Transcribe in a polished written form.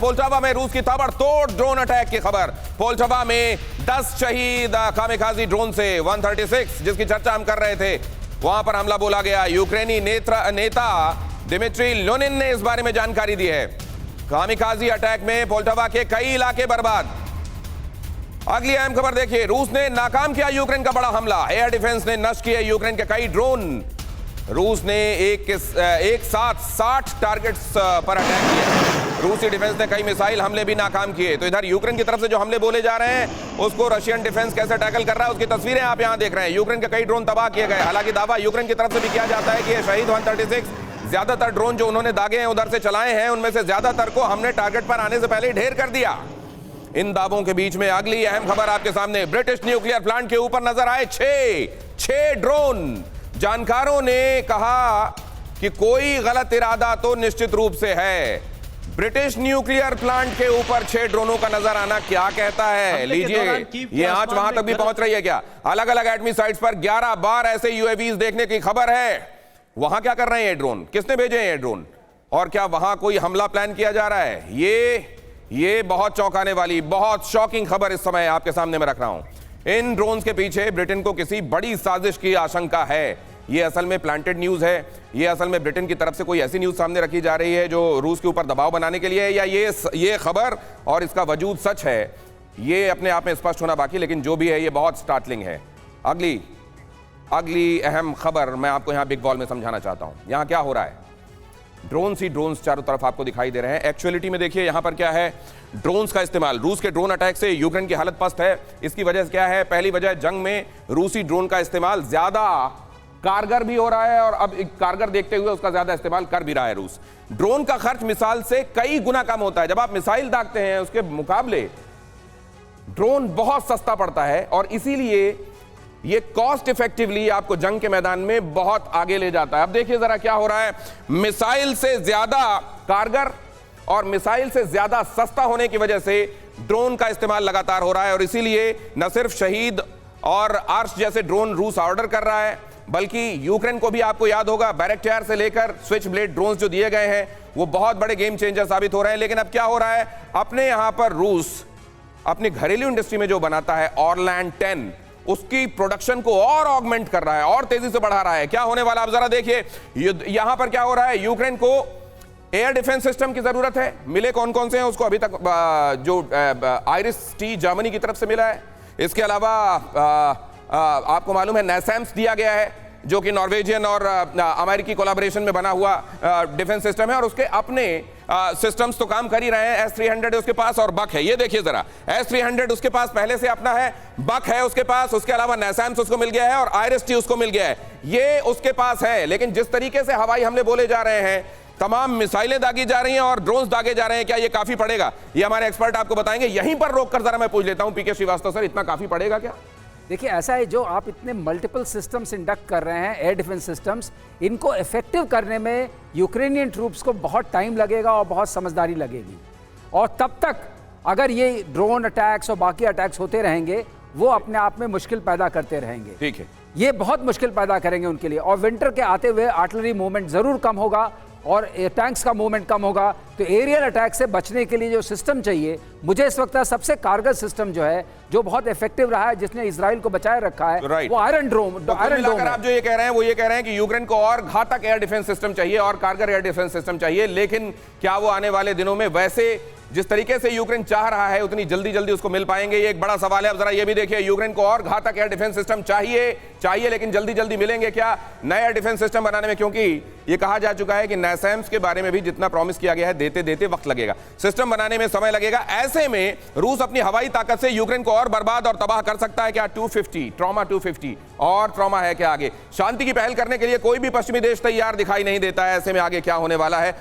Poltava में रूस की ताबड़तोड़ ड्रोन अटैक की खबर। पोल्टावा में 10 शहीद कामिकाजी ड्रोन से 136 जिसकी चर्चा हम कर रहे थे, वहां पर हमला बोला गया। यूक्रेनी नेता दिमित्री लोनिन ने इस बारे में जानकारी दी है। कामिकाजी अटैक में पोल्टावा के कई इलाके बर्बाद। अगली अहम खबर देखिए, रूस ने नाकाम किया यूक्रेन का बड़ा हमला। एयर डिफेंस ने नष्ट किए यूक्रेन के कई ड्रोन। रूस ने एक साथ 60 टारगेट्स पर अटैक किया। रूसी डिफेंस ने कई मिसाइल हमले भी नाकाम किए। तो इधर यूक्रेन की तरफ से जो हमले बोले जा रहे हैं उसको रशियन डिफेंस कैसे टैकल कर रहा है उसकी तस्वीरें आप यहां देख रहे हैं। यूक्रेन के कई ड्रोन तबाह किए गए। हालांकि दावा यूक्रेन की तरफ से भी किया जाता है कि ये शहीद 136 ज्यादातर ड्रोन जो उन्होंने दागे हैं उधर से चलाए हैं, उनमें से ज्यादातर को हमने टारगेट पर आने से पहले ही ढेर कर दिया। इन दावों के बीच में अगली अहम खबर आपके सामने। ब्रिटिश न्यूक्लियर प्लांट के ऊपर नजर आए 6 ड्रोन। जानकारों ने कहा कि कोई गलत इरादा तो निश्चित रूप से है। ब्रिटिश न्यूक्लियर प्लांट के ऊपर 6 ड्रोनों का नजर आना क्या कहता है, लीजिए ये आंच वहां तक भी पहुंच रही है क्या? अलग अलग एटमी साइट्स पर 11 बार ऐसे यूएवीज देखने की खबर है। वहां क्या कर रहे हैं ये ड्रोन, किसने भेजे हैं ये ड्रोन, और क्या वहां कोई हमला प्लान किया जा रहा है? ये बहुत चौंकाने वाली, बहुत शॉकिंग खबर इस समय आपके सामने मैं रख रहा हूं। इन ड्रोन्स के पीछे ब्रिटेन को किसी बड़ी साजिश की आशंका है। ये असल में प्लांटेड न्यूज है। ये असल में ब्रिटेन की तरफ से कोई ऐसी न्यूज सामने रखी जा रही है जो रूस के ऊपर दबाव बनाने के लिए है, या ये खबर और इसका वजूद सच है, ये अपने आप में स्पष्ट होना बाकी। लेकिन जो भी है ये बहुत स्टार्टलिंग है। अगली अहम खबर मैं आपको यहां बिग बॉल में समझाना चाहता हूं। यहां क्या हो रहा है, ड्रोन्स ही ड्रोन्स चारों तरफ आपको दिखाई दे रहे हैं। एक्चुअलिटी में देखिए यहां पर क्या है, ड्रोन्स का इस्तेमाल। रूस के ड्रोन अटैक से यूक्रेन की हालत पस्त है। इसकी वजह क्या है? पहली वजह, जंग में रूसी ड्रोन का इस्तेमाल ज्यादा कारगर भी हो रहा है और अब कारगर देखते हुए उसका ज्यादा इस्तेमाल कर भी रहा है रूस। ड्रोन का खर्च मिसाइल से कई गुना कम होता है। जब आप मिसाइल दागते हैं उसके मुकाबले ड्रोन बहुत सस्ता पड़ता है और इसीलिए ये कॉस्ट इफेक्टिवली आपको जंग के मैदान में बहुत आगे ले जाता है। अब देखिए जरा क्या हो रहा है, मिसाइल से ज्यादा कारगर और मिसाइल से ज्यादा सस्ता होने की वजह से ड्रोन का इस्तेमाल लगातार हो रहा है और इसीलिए न सिर्फ शहीद और आर्श जैसे ड्रोन रूस ऑर्डर कर रहा है, बल्कि यूक्रेन को भी आपको याद होगा बैरेक्टार से लेकर स्विच ब्लेड ड्रोन्स जो दिए गए हैं वो बहुत बड़े गेम चेंजर साबित हो रहे हैं। लेकिन अब क्या हो रहा है, अपने यहां पर रूस अपनी घरेलू इंडस्ट्री में जो बनाता है ऑरलैंड 10 उसकी प्रोडक्शन को और ऑगमेंट कर रहा है और तेजी से बढ़ा रहा है। क्या होने वाला, अब जरा देखिए यहां पर क्या हो रहा है। यूक्रेन को एयर डिफेंस सिस्टम की जरूरत है। मिले कौन कौन से हैं उसको अभी तक, जो IRIS-T जर्मनी की तरफ से मिला है। इसके अलावा आपको मालूम है NASAMS दिया गया है जो कि नॉर्वेजियन और अमेरिकी कोलैबोरेशन में बना हुआ डिफेंस सिस्टम है और उसके अपने सिस्टम्स तो काम कर ही रहे हैं। S-300 उसके पास और बक है। ये देखिए जरा, S-300 उसके पास पहले से अपना है, बक है उसके पास, उसके अलावा NASAMS उसको मिल गया है और IRIS-T उसको मिल गया है, ये उसके पास है। लेकिन जिस तरीके से हवाई हमले बोले जा रहे हैं, तमाम मिसाइलें दागी जा रही हैं और ड्रोन्स दागे जा रहे हैं, क्या ये काफी पड़ेगा? ये हमारे एक्सपर्ट आपको बताएंगे। यहीं पर रोककर जरा मैं पूछ लेता हूं पीके श्रीवास्तव सर, इतना काफी पड़ेगा क्या? देखिए ऐसा है, जो आप इतने मल्टीपल सिस्टम्स इंडक्ट कर रहे हैं, एयर डिफेंस सिस्टम्स, इनको इफेक्टिव करने में यूक्रेनियन ट्रूप्स को बहुत टाइम लगेगा और बहुत समझदारी लगेगी। और तब तक अगर ये ड्रोन अटैक्स और बाकी अटैक्स होते रहेंगे वो अपने आप में मुश्किल पैदा करते रहेंगे। ठीक है, ये बहुत मुश्किल पैदा करेंगे उनके लिए। और विंटर के आते हुए आर्टिलरी मूवमेंट जरूर कम होगा और टैंक्स का मूवमेंट कम होगा। तो एरियल अटैक से बचने के लिए जो सिस्टम चाहिए, मुझे इस वक्त सबसे कारगर सिस्टम जो है, जो बहुत इफेक्टिव रहा है, जिसने इजराइल को बचाए रखा है, वो आयरन डोम। आप जो ये कह रहे हैं वो ये कह रहे हैं कि यूक्रेन को और घातक एयर डिफेंस सिस्टम चाहिए और कारगर एयर डिफेंस सिस्टम चाहिए। लेकिन क्या वो आने वाले दिनों में वैसे जिस तरीके से यूक्रेन चाह रहा है उतनी जल्दी उसको मिल पाएंगे? ये एक बड़ा सवाल है। अब जरा ये भी देखिए, यूक्रेन को और घातक एयर डिफेंस सिस्टम चाहिए लेकिन जल्दी मिलेंगे क्या नए एयर डिफेंस सिस्टम बनाने में? क्योंकि ये कहा जा चुका है कि NASAMS के बारे में भी जितना प्रॉमिस किया गया है देते वक्त लगेगा, सिस्टम बनाने में समय लगेगा। ऐसे में रूस अपनी हवाई ताकत से यूक्रेन को और बर्बाद और तबाह कर सकता है क्या? 250 ट्रॉमा 250 और ट्रॉमा है क्या आगे? शांति की पहल करने के लिए कोई भी पश्चिमी देश तैयार दिखाई नहीं देता है। ऐसे में आगे क्या होने वाला है?